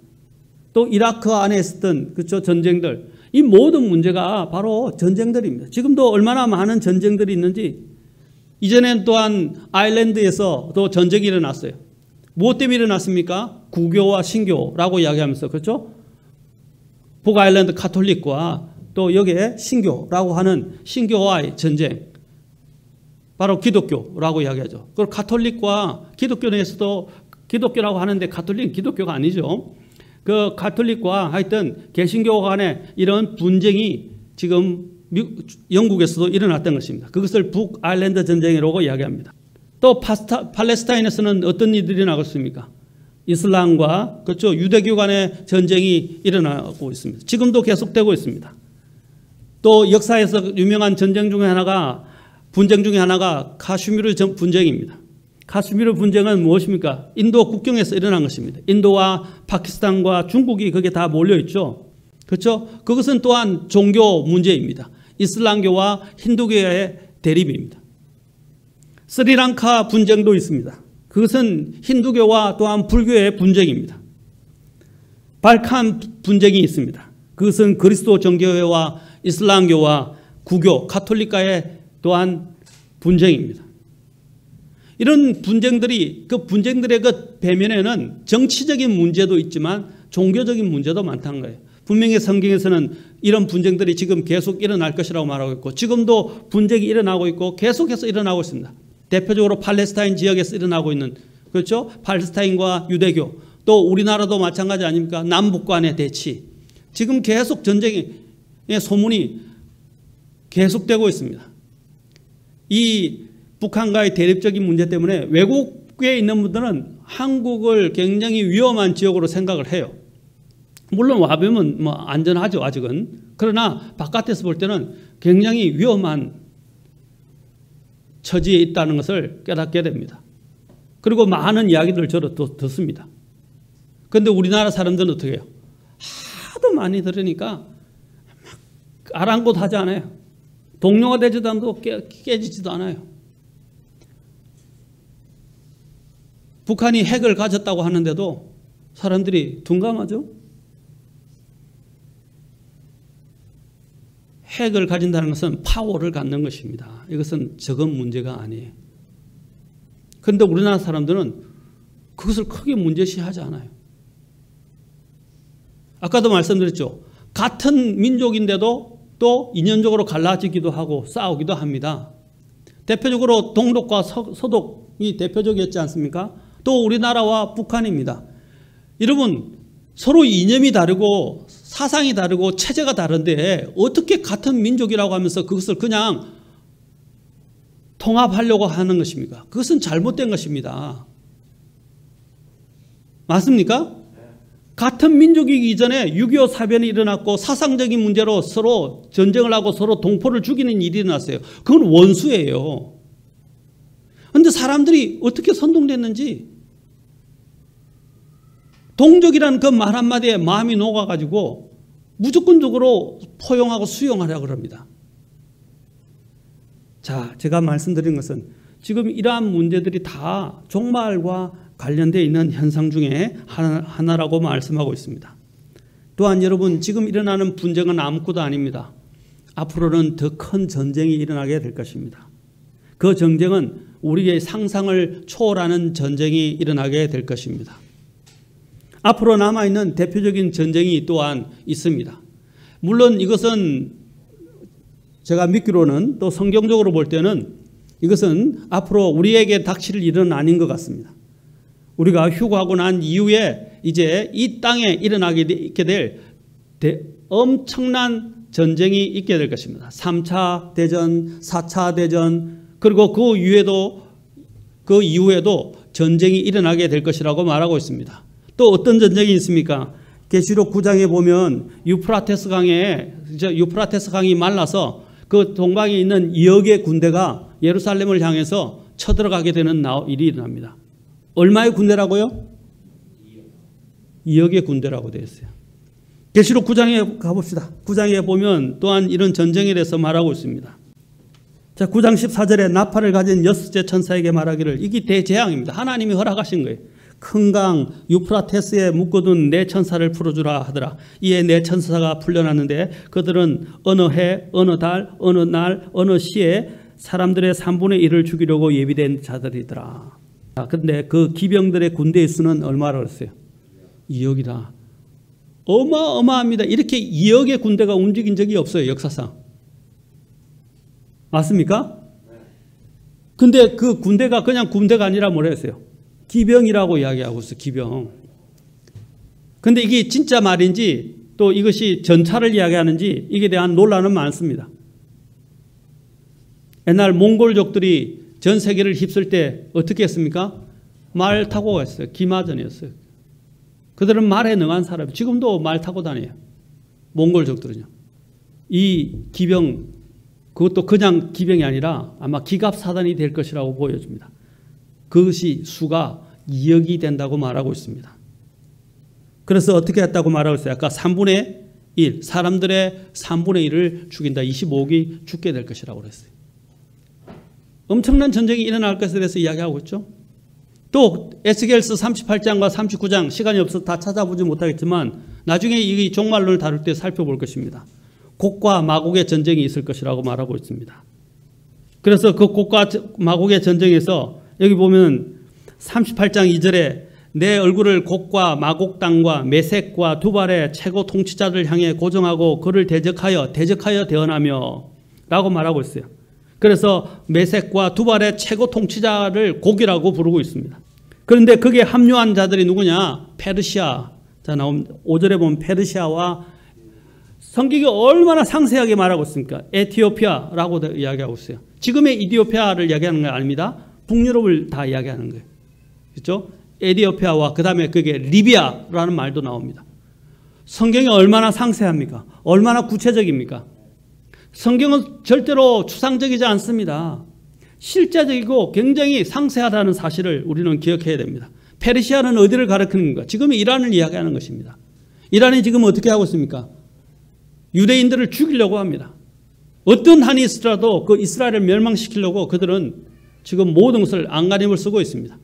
[SPEAKER 2] 또 이라크 안에 있었던 그렇죠? 전쟁들, 이 모든 문제가 바로 전쟁들입니다. 지금도 얼마나 많은 전쟁들이 있는지, 이전엔 또한 아일랜드에서 또 전쟁이 일어났어요. 무엇 때문에 일어났습니까? 구교와 신교라고 이야기하면서, 그렇죠? 북아일랜드 카톨릭과 또 여기에 신교라고 하는 신교와의 전쟁, 바로 기독교라고 이야기하죠. 그리고 카톨릭과 기독교 내에서도 기독교라고 하는데 가톨릭은 기독교가 아니죠. 그 가톨릭과 하여튼 개신교 간의 이런 분쟁이 지금 영국에서도 일어났던 것입니다. 그것을 북아일랜드 전쟁이라고 이야기합니다. 또 팔레스타인에서는 어떤 일들이 일어나고 있습니까? 이슬람과 그렇죠, 유대교 간의 전쟁이 일어나고 있습니다. 지금도 계속되고 있습니다. 또 역사에서 유명한 전쟁 중에 하나가, 분쟁 중에 하나가 카슈미르 분쟁입니다. 카슈미르 분쟁은 무엇입니까? 인도 국경에서 일어난 것입니다. 인도와 파키스탄과 중국이 거기에 다 몰려 있죠. 그렇죠? 그것은 또한 종교 문제입니다. 이슬람교와 힌두교의 대립입니다. 스리랑카 분쟁도 있습니다. 그것은 힌두교와 또한 불교의 분쟁입니다. 발칸 분쟁이 있습니다. 그것은 그리스도 정교회와 이슬람교와 구교, 가톨릭과의 또한 분쟁입니다. 이런 분쟁들이, 그 분쟁들의 그 배면에는 정치적인 문제도 있지만 종교적인 문제도 많다는 거예요. 분명히 성경에서는 이런 분쟁들이 지금 계속 일어날 것이라고 말하고 있고, 지금도 분쟁이 일어나고 있고 계속해서 일어나고 있습니다. 대표적으로 팔레스타인 지역에서 일어나고 있는, 그렇죠? 팔레스타인과 유대교, 또 우리나라도 마찬가지 아닙니까? 남북 간의 대치. 지금 계속 전쟁의 소문이 계속되고 있습니다. 이 북한과의 대립적인 문제 때문에 외국에 있는 분들은 한국을 굉장히 위험한 지역으로 생각을 해요. 물론 와보면 뭐 안전하죠, 아직은. 그러나 바깥에서 볼 때는 굉장히 위험한 처지에 있다는 것을 깨닫게 됩니다. 그리고 많은 이야기들을 저도 듣습니다. 그런데 우리나라 사람들은 어떻게 해요? 하도 많이 들으니까 아랑곳하지 않아요. 동료가 되지도 않고 깨지지도 않아요. 북한이 핵을 가졌다고 하는데도 사람들이 둔감하죠. 핵을 가진다는 것은 파워를 갖는 것입니다. 이것은 적은 문제가 아니에요. 그런데 우리나라 사람들은 그것을 크게 문제시하지 않아요. 아까도 말씀드렸죠. 같은 민족인데도 또 인연적으로 갈라지기도 하고 싸우기도 합니다. 대표적으로 동독과 서독이 대표적이었지 않습니까? 또 우리나라와 북한입니다. 여러분, 서로 이념이 다르고 사상이 다르고 체제가 다른데 어떻게 같은 민족이라고 하면서 그것을 그냥 통합하려고 하는 것입니까? 그것은 잘못된 것입니다. 맞습니까? 같은 민족이기 전에 6.25 사변이 일어났고 사상적인 문제로 서로 전쟁을 하고 서로 동포를 죽이는 일이 일어났어요. 그건 원수예요. 그런데 사람들이 어떻게 선동됐는지, 동족이라는 그 말 한마디에 마음이 녹아가지고 무조건적으로 포용하고 수용하려고 합니다. 자, 제가 말씀드린 것은 지금 이러한 문제들이 다 종말과 관련되어 있는 현상 중에 하나라고 말씀하고 있습니다. 또한 여러분, 지금 일어나는 분쟁은 아무것도 아닙니다. 앞으로는 더 큰 전쟁이 일어나게 될 것입니다. 그 전쟁은 우리의 상상을 초월하는 전쟁이 일어나게 될 것입니다. 앞으로 남아있는 대표적인 전쟁이 또한 있습니다. 물론 이것은 제가 믿기로는, 또 성경적으로 볼 때는 이것은 앞으로 우리에게 닥칠 일은 아닌 것 같습니다. 우리가 휴거하고 난 이후에 이제 이 땅에 있게 될 엄청난 전쟁이 있게 될 것입니다. 3차 대전, 4차 대전, 그리고 그 이후에도 전쟁이 일어나게 될 것이라고 말하고 있습니다. 또 어떤 전쟁이 있습니까? 계시록 9장에 보면 유프라테스 강이 말라서 그 동방에 있는 2억의 군대가 예루살렘을 향해서 쳐들어가게 되는 일이 일어납니다. 얼마의 군대라고요? 2억의 군대라고 되어 있어요. 계시록 9장에 가봅시다. 9장에 보면 또한 이런 전쟁에 대해서 말하고 있습니다. 자, 9장 14절에 나팔을 가진 여섯째 천사에게 말하기를, 이게 대재앙입니다. 하나님이 허락하신 거예요. 큰 강 유프라테스에 묶어둔 내 천사를 풀어주라 하더라. 이에 내 천사가 풀려났는데 그들은 어느 해, 어느 달, 어느 날, 어느 시에 사람들의 3분의 1을 죽이려고 예비된 자들이더라. 그런데 그 기병들의 군대의 수는 얼마라고 했어요? 2억이다. 어마어마합니다. 이렇게 2억의 군대가 움직인 적이 없어요, 역사상. 맞습니까? 근데 그 군대가 그냥 군대가 아니라 뭐라 했어요? 기병이라고 이야기하고 있어요, 기병. 근데 이게 진짜 말인지 또 이것이 전차를 이야기하는지 이게 대한 논란은 많습니다. 옛날 몽골족들이 전 세계를 휩쓸 때 어떻게 했습니까? 말 타고 갔어요. 기마전이었어요. 그들은 말에 능한 사람, 지금도 말 타고 다녀요. 몽골족들은요. 이 기병, 그것도 그냥 기병이 아니라 아마 기갑사단이 될 것이라고 보여집니다. 그것이 수가 2억이 된다고 말하고 있습니다. 그래서 어떻게 했다고 말하고 있어요? 아까 3분의 1, 사람들의 3분의 1을 죽인다. 25억이 죽게 될 것이라고 그랬어요. 엄청난 전쟁이 일어날 것에 대해서 이야기하고 있죠. 또 에스겔서 38장과 39장 시간이 없어서 다 찾아보지 못하겠지만 나중에 이 종말론을 다룰 때 살펴볼 것입니다. 곡과 마곡의 전쟁이 있을 것이라고 말하고 있습니다. 그래서 그 곡과 마곡의 전쟁에서 여기 보면 38장 2절에 내 얼굴을 곡과 마곡 땅과 메색과 두발의 최고 통치자를 향해 고정하고 그를 대적하여 대언하며 라고 말하고 있어요. 그래서 메색과 두발의 최고 통치자를 곡이라고 부르고 있습니다. 그런데 거기에 합류한 자들이 누구냐? 페르시아. 자, 나온 5절에 보면 페르시아와 성경이 얼마나 상세하게 말하고 있습니까? 에티오피아라고 이야기하고 있어요. 지금의 이디오피아를 이야기하는 거 아닙니다. 북유럽을 다 이야기하는 거예요. 그렇죠? 에티오피아와 그 다음에 그게 리비아라는 말도 나옵니다. 성경이 얼마나 상세합니까? 얼마나 구체적입니까? 성경은 절대로 추상적이지 않습니다. 실제적이고 굉장히 상세하다는 사실을 우리는 기억해야 됩니다. 페르시아는 어디를 가리키는 건가? 지금 이란을 이야기하는 것입니다. 이란이 지금 어떻게 하고 있습니까? 유대인들을 죽이려고 합니다. 어떤 한이 있더라도 그 이스라엘을 멸망시키려고 그들은 지금 모든 것을 안간힘을 쓰고 있습니다.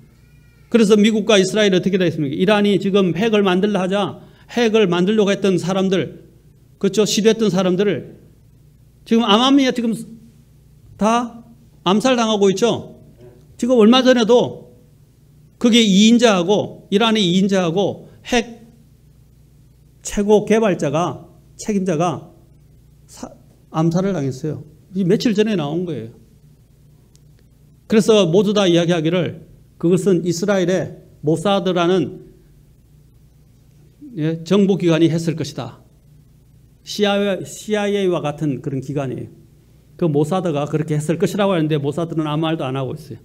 [SPEAKER 2] 그래서 미국과 이스라엘이 어떻게 되겠습니까? 이란이 지금 핵을 만들려 하자 핵을 만들려고 했던 사람들, 그렇죠? 시도했던 사람들을 지금 암암리에 지금 다 암살당하고 있죠. 지금 얼마 전에도 그게 2인자하고 이란의 2인자하고 핵 최고 개발자가 책임자가 암살을 당했어요. 며칠 전에 나온 거예요. 그래서 모두 다 이야기하기를 그것은 이스라엘의 모사드라는 정보기관이 했을 것이다. CIA와 같은 그런 기관이에요. 그 모사드가 그렇게 했을 것이라고 하는데 모사드는 아무 말도 안 하고 있어요.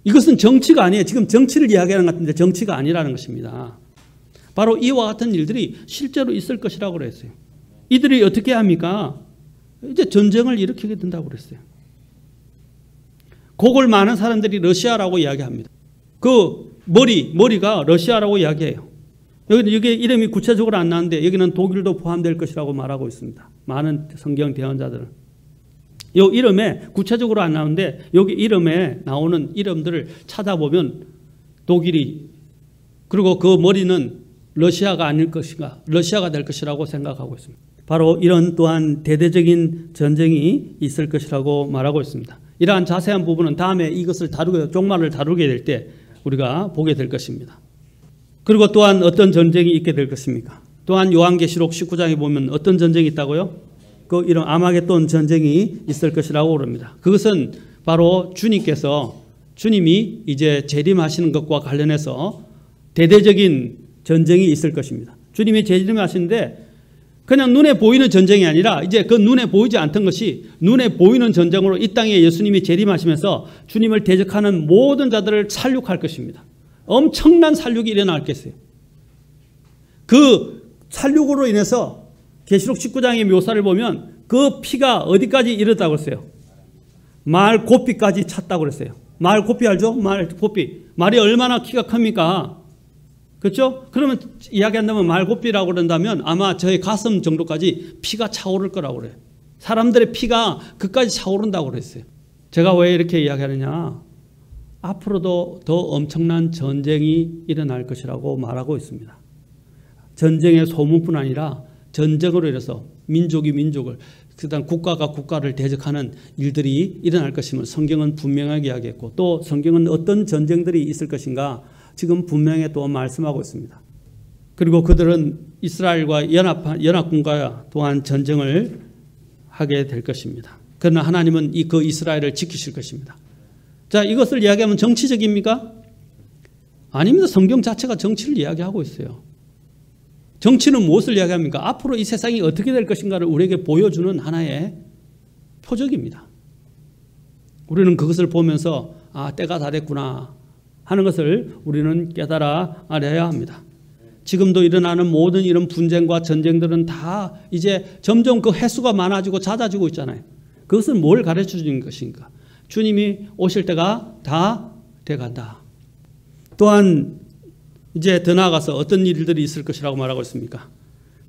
[SPEAKER 2] 이것은 정치가 아니에요. 지금 정치를 이야기하는 것 같은데 정치가 아니라는 것입니다. 바로 이와 같은 일들이 실제로 있을 것이라고 그랬어요. 이들이 어떻게 합니까? 이제 전쟁을 일으키게 된다고 그랬어요. 그걸 많은 사람들이 러시아라고 이야기합니다. 그 머리가 러시아라고 이야기해요. 여기 이름이 구체적으로 안 나오는데 여기는 독일도 포함될 것이라고 말하고 있습니다. 많은 성경 대언자들은. 이 이름에 구체적으로 안 나오는데 여기 이름에 나오는 이름들을 찾아보면 독일이 그리고 그 머리는 러시아가 아닐 것인가, 러시아가 될 것이라고 생각하고 있습니다. 바로 이런 또한 대대적인 전쟁이 있을 것이라고 말하고 있습니다. 이러한 자세한 부분은 다음에 이것을 종말을 다루게 될 때 우리가 보게 될 것입니다. 그리고 또한 어떤 전쟁이 있게 될 것입니까? 또한 요한계시록 19장에 보면 어떤 전쟁이 있다고요? 그 이런 아마겟돈 전쟁이 있을 것이라고 그럽니다. 그것은 바로 주님이 이제 재림하시는 것과 관련해서 대대적인 전쟁이 있을 것입니다. 주님이 재림하시는데 그냥 눈에 보이는 전쟁이 아니라 이제 그 눈에 보이지 않던 것이 눈에 보이는 전쟁으로 이 땅에 예수님이 재림하시면서 주님을 대적하는 모든 자들을 살육할 것입니다. 엄청난 살육이 일어날 것이에요. 그 살육으로 인해서 계시록 19장의 묘사를 보면 그 피가 어디까지 이르다고 했어요? 말 고삐까지 찼다고 그랬어요. 말 고삐 알죠? 말 고삐. 말이 얼마나 키가 큽니까? 그렇죠? 그러면 이야기한다면 말고삐라고 그런다면 아마 저의 가슴 정도까지 피가 차오를 거라고 그래요. 사람들의 피가 그까지 차오른다고 그랬어요. 제가 왜 이렇게 이야기하느냐? 앞으로도 더 엄청난 전쟁이 일어날 것이라고 말하고 있습니다. 전쟁의 소문뿐 아니라 전쟁으로 인해서 민족이 민족을, 그다음 국가가 국가를 대적하는 일들이 일어날 것임을 성경은 분명하게 이야기했고, 또 성경은 어떤 전쟁들이 있을 것인가 지금 분명히 또 말씀하고 있습니다. 그리고 그들은 이스라엘과 연합군과 또한 전쟁을 하게 될 것입니다. 그러나 하나님은 그 이스라엘을 지키실 것입니다. 자, 이것을 이야기하면 정치적입니까? 아닙니다. 성경 자체가 정치를 이야기하고 있어요. 정치는 무엇을 이야기합니까? 앞으로 이 세상이 어떻게 될 것인가를 우리에게 보여주는 하나의 표적입니다. 우리는 그것을 보면서 때가 다 됐구나 하는 것을 우리는 깨달아 알아야 합니다. 지금도 일어나는 모든 이런 분쟁과 전쟁들은 다 이제 점점 그 횟수가 많아지고 잦아지고 있잖아요. 그것은 뭘 가르쳐 주는 것인가? 주님이 오실 때가 다 돼간다. 또한 이제 더 나아가서 어떤 일들이 있을 것이라고 말하고 있습니까?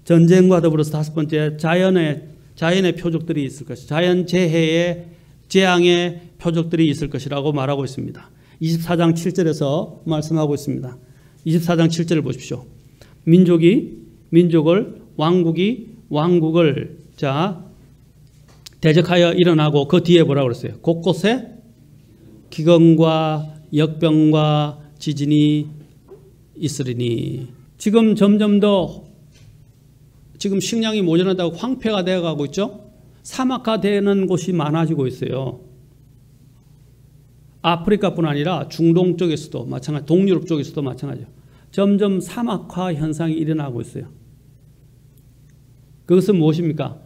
[SPEAKER 2] 전쟁과 더불어서 다섯 번째, 자연의 표적들이 있을 것이다. 자연 재해의 재앙의 표적들이 있을 것이라고 말하고 있습니다. 24장 7절에서 말씀하고 있습니다. 24장 7절을 보십시오. 민족이 민족을, 왕국이 왕국을 대적하여 일어나고, 그 뒤에 뭐라고 그랬어요? 곳곳에 기근과 역병과 지진이 있으리니. 지금 점점 더 지금 식량이 모자란다고 황폐가 되어가고 있죠. 사막화되는 곳이 많아지고 있어요. 아프리카뿐 아니라 중동 쪽에서도 마찬가지, 동유럽 쪽에서도 마찬가지죠. 점점 사막화 현상이 일어나고 있어요. 그것은 무엇입니까?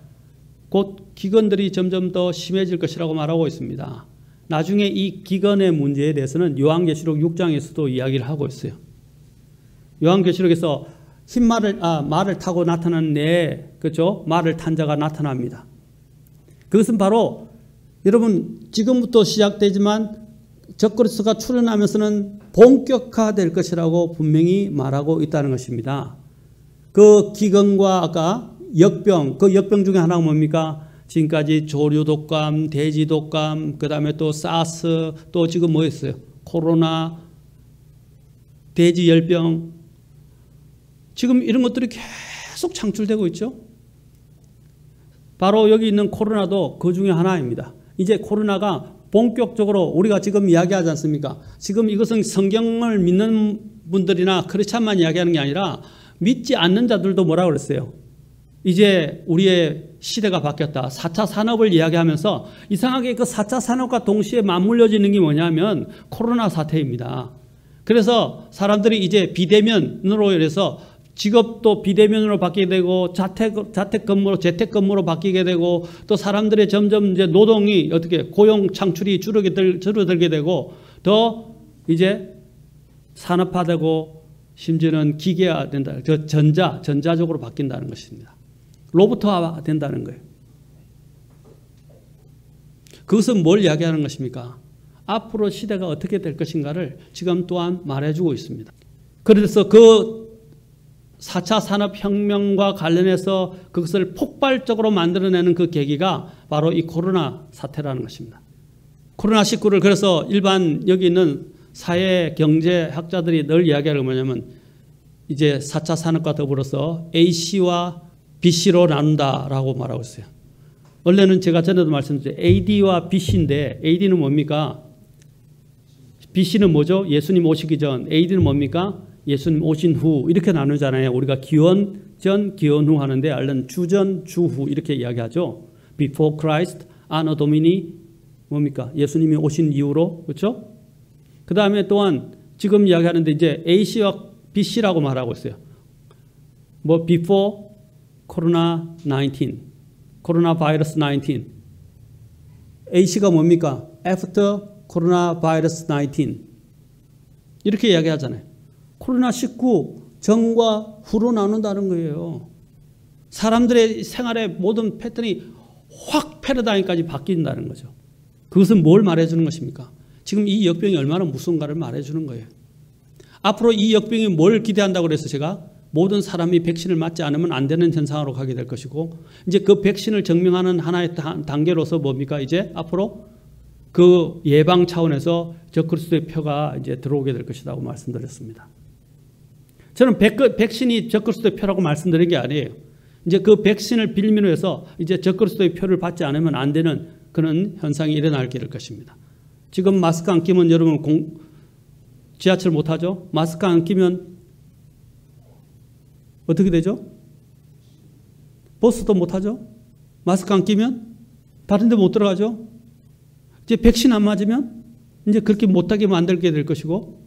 [SPEAKER 2] 곧 기근들이 점점 더 심해질 것이라고 말하고 있습니다. 나중에 이 기근의 문제에 대해서는 요한계시록 6장에서도 이야기를 하고 있어요. 요한계시록에서 흰 말을 타고 나타난 그렇죠? 말을 탄 자가 나타납니다. 그것은 바로 여러분 지금부터 시작되지만 적그리스도가 출현하면서는 본격화될 것이라고 분명히 말하고 있다는 것입니다. 그 기근과 아까 역병, 그 역병 중에 하나가 뭡니까? 지금까지 조류 독감, 돼지 독감, 그 다음에 또 사스, 또 지금 뭐 있어요? 코로나, 돼지 열병. 지금 이런 것들이 계속 창출되고 있죠. 바로 여기 있는 코로나도 그 중에 하나입니다. 이제 코로나가 본격적으로 우리가 지금 이야기하지 않습니까? 지금 이것은 성경을 믿는 분들이나 크리스찬만 이야기하는 게 아니라 믿지 않는 자들도 뭐라고 그랬어요? 이제 우리의 시대가 바뀌었다. 4차 산업을 이야기하면서 이상하게 그 4차 산업과 동시에 맞물려지는 게 뭐냐면 코로나 사태입니다. 그래서 사람들이 이제 비대면으로 인해서 직업도 비대면으로 바뀌게 되고 재택근무로 바뀌게 되고, 또 사람들의 점점 이제 노동이 고용 창출이 줄어들게 되고, 더 이제 산업화되고 심지어는 기계화 된다. 전자적으로 바뀐다는 것입니다. 로봇화 된다는 거예요. 그것은 뭘 이야기하는 것입니까? 앞으로 시대가 어떻게 될 것인가를 지금 또한 말해주고 있습니다. 그래서 그 4차 산업혁명과 관련해서 그것을 폭발적으로 만들어내는 그 계기가 바로 이 코로나 사태라는 것입니다. 코로나19를 그래서 일반 여기 있는 사회 경제학자들이 늘 이야기하는 게 뭐냐면 이제 4차 산업과 더불어서 A씨와 B씨로 나눈다라고 말하고 있어요. 원래는 제가 전에도 말씀드렸죠. AD와 BC인데 AD는 뭡니까? BC는 뭐죠? 예수님 오시기 전. AD는 뭡니까? 예수님 오신 후. 이렇게 나누잖아요. 우리가 기원 전, 기원 후 하는데 알는 주전, 주후 이렇게 이야기하죠. Before Christ, Anno Domini 뭡니까? 예수님이 오신 이후로. 그렇죠? 그 다음에 또한 지금 이야기하는데 이제 A씨와 B씨라고 말하고 있어요. 뭐 Before Corona-19, Coronavirus-19. A씨가 뭡니까? After Coronavirus-19. 이렇게 이야기하잖아요. 코로나19 전과 후로 나눈다는 거예요. 사람들의 생활의 모든 패턴이 확 패러다임까지 바뀐다는 거죠. 그것은 뭘 말해주는 것입니까? 지금 이 역병이 얼마나 무서운가를 말해주는 거예요. 앞으로 이 역병이 뭘 기대한다고 그래서 제가 모든 사람이 백신을 맞지 않으면 안 되는 현상으로 가게 될 것이고, 이제 그 백신을 증명하는 하나의 단계로서 뭡니까? 이제 앞으로 그 예방 차원에서 적그리스도의 표가 이제 들어오게 될 것이라고 말씀드렸습니다. 저는 백신이 적그리스도의 표라고 말씀드린 게 아니에요. 이제 그 백신을 빌미로 해서 이제 적그리스도의 표를 받지 않으면 안 되는 그런 현상이 일어나게 될 것입니다. 지금 마스크 안 끼면 여러분 지하철 못 타죠? 마스크 안 끼면 어떻게 되죠? 버스도 못 타죠? 마스크 안 끼면 다른 데 못 들어가죠? 이제 백신 안 맞으면 이제 그렇게 못하게 만들게 될 것이고,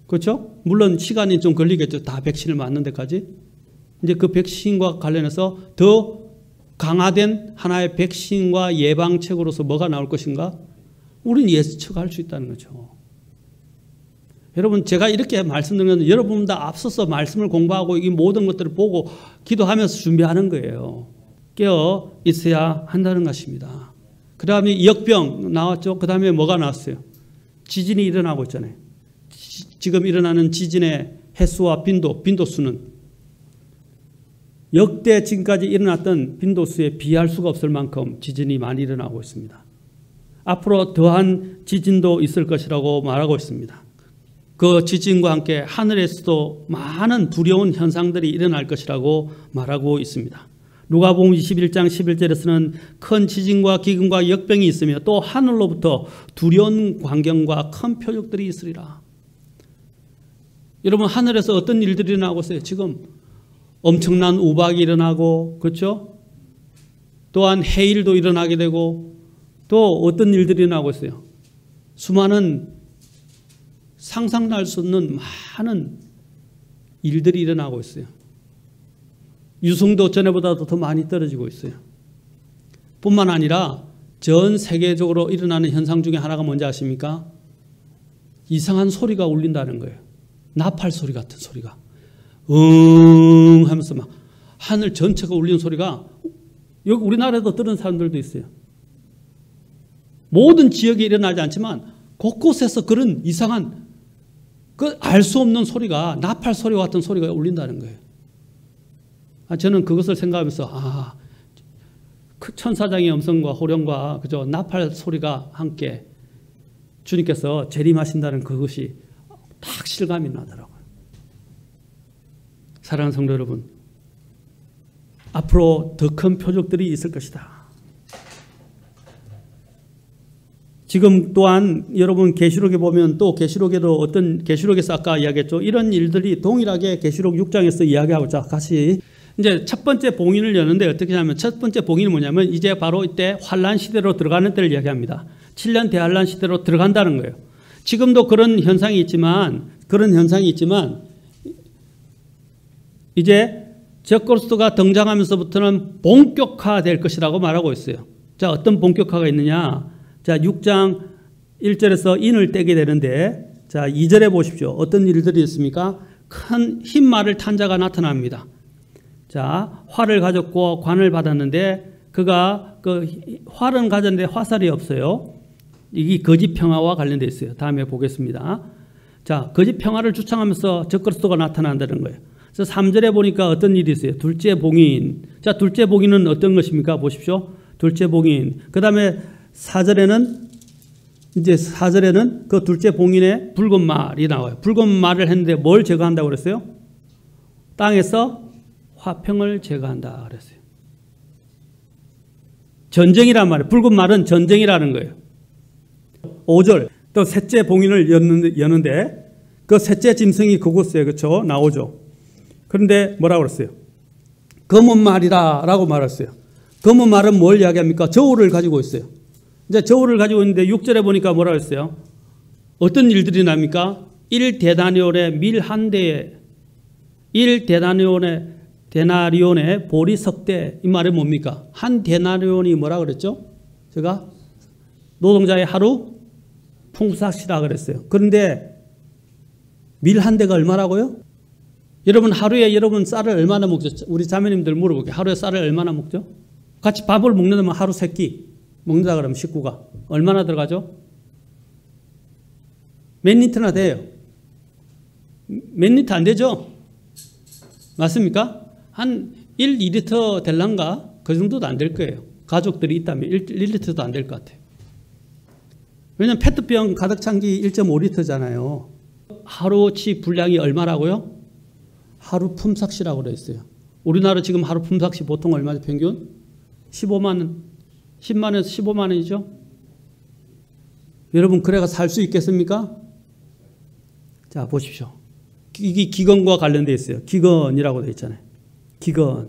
[SPEAKER 2] 그렇죠? 물론 시간이 좀 걸리겠죠. 다 백신을 맞는 데까지. 이제 그 백신과 관련해서 더 강화된 하나의 백신과 예방책으로서 뭐가 나올 것인가? 우리는 예측할 수 있다는 거죠. 여러분, 제가 이렇게 말씀드리면 여러분 다 앞서서 말씀을 공부하고 이 모든 것들을 보고 기도하면서 준비하는 거예요. 깨어 있어야 한다는 것입니다. 그 다음에 역병 나왔죠. 그 다음에 뭐가 나왔어요? 지진이 일어나고 있잖아요. 지금 일어나는 지진의 횟수와 빈도수는 역대 지금까지 일어났던 빈도수에 비할 수가 없을 만큼 지진이 많이 일어나고 있습니다. 앞으로 더한 지진도 있을 것이라고 말하고 있습니다. 그 지진과 함께 하늘에서도 많은 두려운 현상들이 일어날 것이라고 말하고 있습니다. 누가복음 21장 11절에서는 큰 지진과 기근과 역병이 있으며 또 하늘로부터 두려운 광경과 큰 표적들이 있으리라. 여러분, 하늘에서 어떤 일들이 일어나고 있어요? 지금 엄청난 우박이 일어나고, 그렇죠? 또한 해일도 일어나게 되고, 또 어떤 일들이 일어나고 있어요? 수많은 상상할 수 없는 많은 일들이 일어나고 있어요. 유승도 전에보다도 더 많이 떨어지고 있어요. 뿐만 아니라 전 세계적으로 일어나는 현상 중에 하나가 뭔지 아십니까? 이상한 소리가 울린다는 거예요. 나팔 소리 같은 소리가 하면서 막 하늘 전체가 울리는 소리가 여기 우리나라에도 들은 사람들도 있어요. 모든 지역에 일어나지 않지만 곳곳에서 그런 이상한 그 알 수 없는 소리가 나팔 소리 같은 소리가 울린다는 거예요. 저는 그것을 생각하면서 그 천사장의 음성과 호령과 그저 나팔 소리가 함께 주님께서 재림하신다는 그것이 딱 실감이 나더라고요. 사랑하는 성도 여러분, 앞으로 더 큰 표적들이 있을 것이다. 지금 또한 여러분 계시록에 보면 또 계시록에도 어떤 계시록에서 아까 이야기했죠. 이런 일들이 동일하게 계시록 6장에서 이야기하고 자 같이 이제 첫 번째 봉인을 여는데 어떻게 하냐면 첫 번째 봉인이 뭐냐면 이제 바로 이때 환란 시대로 들어가는 때를 이야기합니다. 7년 대환란 시대로 들어간다는 거예요. 지금도 그런 현상이 있지만 이제 적그리스도가 등장하면서부터는 본격화될 것이라고 말하고 있어요. 자, 어떤 본격화가 있느냐? 자, 6장 1절에서 인을 떼게 되는데 자, 2절에 보십시오. 어떤 일들이 있습니까? 큰 흰 말을 탄 자가 나타납니다. 자, 활을 가졌고 관을 받았는데 그가 그 활은 가졌는데 화살이 없어요. 이게 거짓 평화와 관련되어 있어요. 다음에 보겠습니다. 자, 거짓 평화를 주창하면서 적그리스도가 나타난다는 거예요. 그래서 3절에 보니까 어떤 일이 있어요? 둘째 봉인. 자, 둘째 봉인은 어떤 것입니까? 보십시오. 둘째 봉인. 그 다음에 4절에는 그 둘째 봉인에 붉은 말이 나와요. 붉은 말을 했는데 뭘 제거한다고 그랬어요? 땅에서 화평을 제거한다 그랬어요. 전쟁이란 말이에요. 붉은 말은 전쟁이라는 거예요. 5절 또 셋째 봉인을 여는데 그 셋째 짐승이 그곳에 그렇죠? 나오죠. 그런데 뭐라고 그랬어요? 검은 말이라 라고 말했어요. 검은 말은 뭘 이야기합니까? 저울을 가지고 있어요. 이제 저울을 가지고 있는데 6절에 보니까 뭐라고 했어요? 어떤 일들이 납니까? 1데나리온의 밀 한 대에 1데나리온의 보리 석대. 이 말이 뭡니까? 한 데나리온이 뭐라 그랬죠? 제가 노동자의 하루 풍삭시라 그랬어요. 그런데 밀 한 대가 얼마라고요? 여러분 하루에 여러분 쌀을 얼마나 먹죠? 우리 자매님들 물어볼게요. 하루에 쌀을 얼마나 먹죠? 같이 밥을 먹는다면 하루 3끼 먹는다 그러면 식구가 얼마나 들어가죠? 몇 리터나 돼요? 몇 리터 안 되죠? 맞습니까? 한 1, 2리터 될란가? 그 정도도 안 될 거예요. 가족들이 있다면 1리터도 안 될 것 같아요. 왜냐하면 페트병 가득 찬 게 1.5리터잖아요. 하루치 분량이 얼마라고요? 하루 품삯이라고 그래 있어요. 우리나라 지금 하루 품삯이 보통 얼마죠? 평균? 15만 원, 10만 원에서 15만 원이죠. 여러분 그래가 살 수 있겠습니까? 자 보십시오. 이게 기근과 관련되어 있어요. 기근이라고 되어 있잖아요. 기근.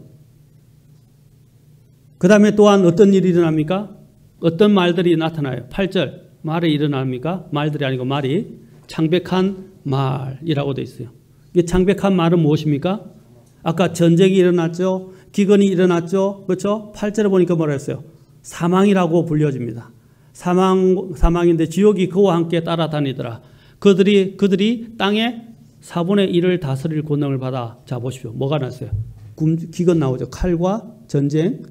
[SPEAKER 2] 그 다음에 또한 어떤 일이 일어납니까? 어떤 말들이 나타나요? 8절 말이 일어납니까? 말들이 아니고 말이 창백한 말이라고 되어 있어요. 이 창백한 말은 무엇입니까? 아까 전쟁이 일어났죠. 기근이 일어났죠. 그렇죠? 8절에 보니까 뭐라 했어요? 사망이라고 불려집니다. 사망인데 지옥이 그와 함께 따라다니더라. 그들이 땅에 4분의 1을 다스릴 권능을 받아. 자 보십시오. 뭐가 났어요? 기근 나오죠. 칼과 전쟁,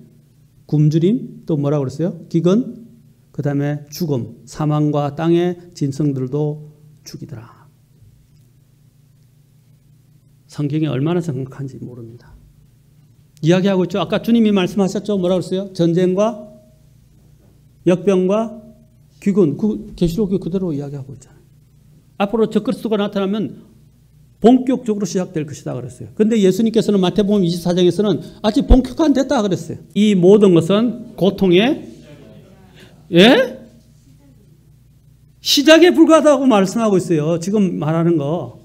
[SPEAKER 2] 굶주림, 또 뭐라고 그랬어요? 기근, 그 다음에 죽음, 사망과 땅의 진성들도 죽이더라. 성경이 얼마나 정확한지 모릅니다. 이야기하고 있죠. 아까 주님이 말씀하셨죠. 뭐라고 그랬어요? 전쟁과 역병과 기근, 계시록이 그대로 이야기하고 있잖아요. 앞으로 적그리스도가 나타나면 본격적으로 시작될 것이다 그랬어요. 그런데 예수님께서는 마태복음 24장에서는 아직 본격화 안 됐다 그랬어요. 이 모든 것은 고통의 시작에 불과하다고 말씀하고 있어요. 지금 말하는 거.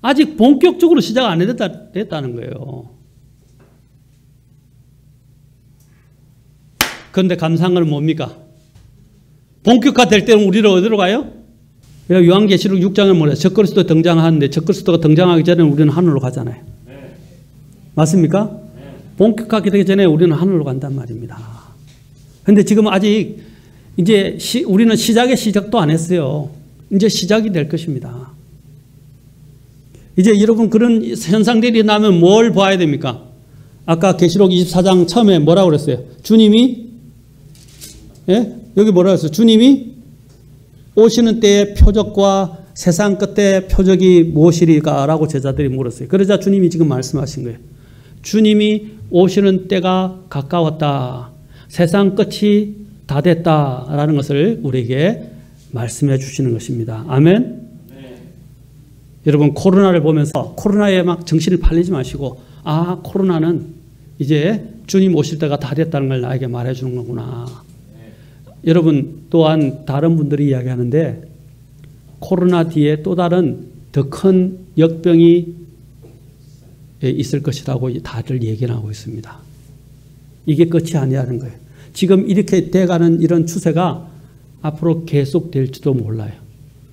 [SPEAKER 2] 아직 본격적으로 시작 안 됐다는 거예요. 그런데 감사한 건 뭡니까? 본격화 될 때는 우리를 어디로 가요? 요한계시록 6장에 뭐래요? 적그리스도 등장하는데 적그리스도가 등장하기 전에 우리는 하늘로 가잖아요. 네. 맞습니까? 네. 본격화하기 되기 전에 우리는 하늘로 간단 말입니다. 그런데 지금 아직 이제 우리는 시작도 안 했어요. 이제 시작이 될 것입니다. 이제 여러분 그런 현상들이 나면 뭘 봐야 됩니까? 아까 계시록 24장 처음에 뭐라고 그랬어요? 주님이 여기 뭐라고 했어요? 주님이 오시는 때의 표적과 세상 끝의 표적이 무엇이리까? 라고 제자들이 물었어요. 그러자 주님이 지금 말씀하신 거예요. 주님이 오시는 때가 가까웠다. 세상 끝이 다 됐다라는 것을 우리에게 말씀해 주시는 것입니다. 아멘? 네. 여러분 코로나를 보면서 코로나에 막 정신을 팔리지 마시고 코로나는 이제 주님 오실 때가 다 됐다는 걸 나에게 말해 주는 거구나. 여러분 또한 다른 분들이 이야기하는데 코로나 뒤에 또 다른 더 큰 역병이 있을 것이라고 다들 얘기를 하고 있습니다. 이게 끝이 아니라는 거예요. 지금 이렇게 돼가는 이런 추세가 앞으로 계속될지도 몰라요.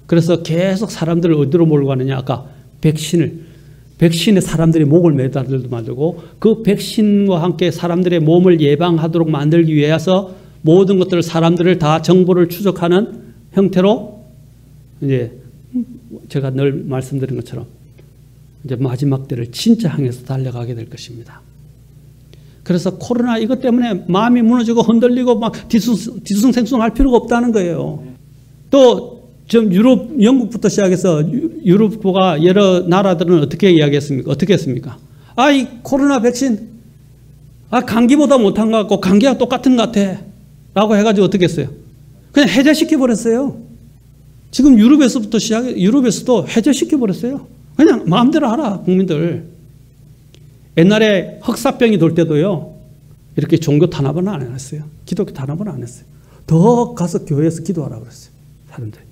[SPEAKER 2] 그래서 계속 사람들을 어디로 몰고 가느냐. 아까 백신에 사람들이 목을 매달들도 만들고 그 백신과 함께 사람들의 몸을 예방하도록 만들기 위해서 모든 것들을 사람들을 다 정보를 추적하는 형태로 이제 제가 늘 말씀드린 것처럼 이제 마지막 때를 진짜 향해서 달려가게 될 것입니다. 그래서 코로나 이것 때문에 마음이 무너지고 흔들리고 막 뒤숭생숭할 필요가 없다는 거예요. 또 좀 영국부터 시작해서 유럽과 여러 나라들은 어떻게 이야기했습니까? 어떻게 했습니까? 이 코로나 백신 감기보다 못한 것 같고 감기가 똑같은 것 같아. 라고 해가지고 어떻게 했어요? 그냥 해제시켜버렸어요. 지금 유럽에서도 해제시켜버렸어요. 그냥 마음대로 하라, 국민들. 옛날에 흑사병이 돌 때도요, 이렇게 종교 탄압은 안 했어요. 기독교 탄압은 안 했어요. 더 가서 교회에서 기도하라고 그랬어요. 사람들이.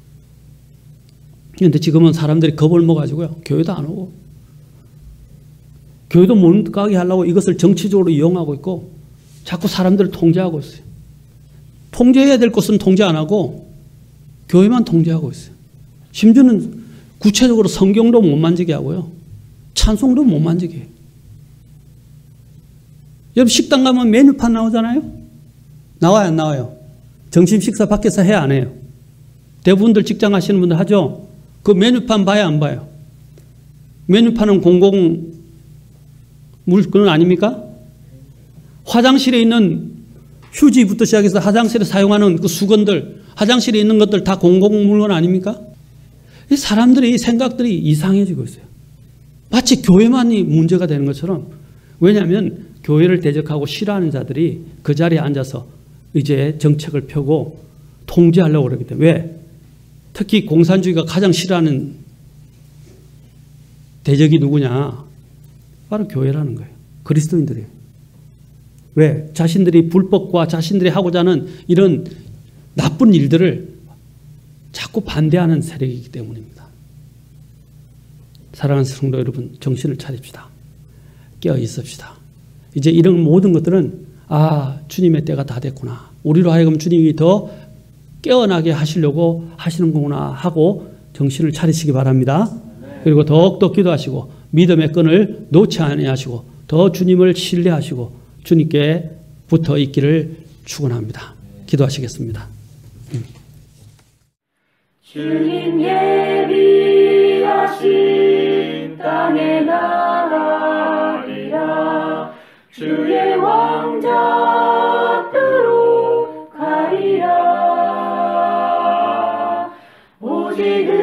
[SPEAKER 2] 그런데 지금은 사람들이 겁을 먹어가지고요, 교회도 안 오고, 교회도 못 가게 하려고 이것을 정치적으로 이용하고 있고, 자꾸 사람들을 통제하고 있어요. 통제해야 될 것은 통제 안 하고 교회만 통제하고 있어요. 심지어는 구체적으로 성경도 못 만지게 하고요. 찬송도 못 만지게 해요. 여러분 식당 가면 메뉴판 나오잖아요. 나와요 안 나와요? 점심 식사 밖에서 해야 안 해요? 대부분들 직장 하시는 분들 하죠. 그 메뉴판 봐야 안 봐요? 메뉴판은 공공 물건 아닙니까? 화장실에 있는 휴지부터 시작해서 화장실에 사용하는 그 수건들, 화장실에 있는 것들 다 공공물건 아닙니까? 이 사람들이 생각들이 이상해지고 있어요. 마치 교회만이 문제가 되는 것처럼. 왜냐하면 교회를 대적하고 싫어하는 자들이 그 자리에 앉아서 이제 정책을 펴고 통제하려고 그러기 때문에. 왜? 특히 공산주의가 가장 싫어하는 대적이 누구냐? 바로 교회라는 거예요. 그리스도인들이에요. 왜? 자신들이 불법과 자신들이 하고자 하는 이런 나쁜 일들을 자꾸 반대하는 세력이기 때문입니다. 사랑하는 성도 여러분, 정신을 차립시다. 깨어 있읍시다. 이제 이런 모든 것들은 주님의 때가 다 됐구나. 우리로 하여금 주님이 더 깨어나게 하시려고 하시는 거구나 하고 정신을 차리시기 바랍니다. 그리고 더욱더 기도하시고 믿음의 끈을 놓지 아니하시고 더 주님을 신뢰하시고 주님께 붙어 있기를 축원합니다. 기도하시겠습니다.
[SPEAKER 1] 주님 예비하신 땅에 나가리라. 주의 왕자 앞으로 가리라. 오직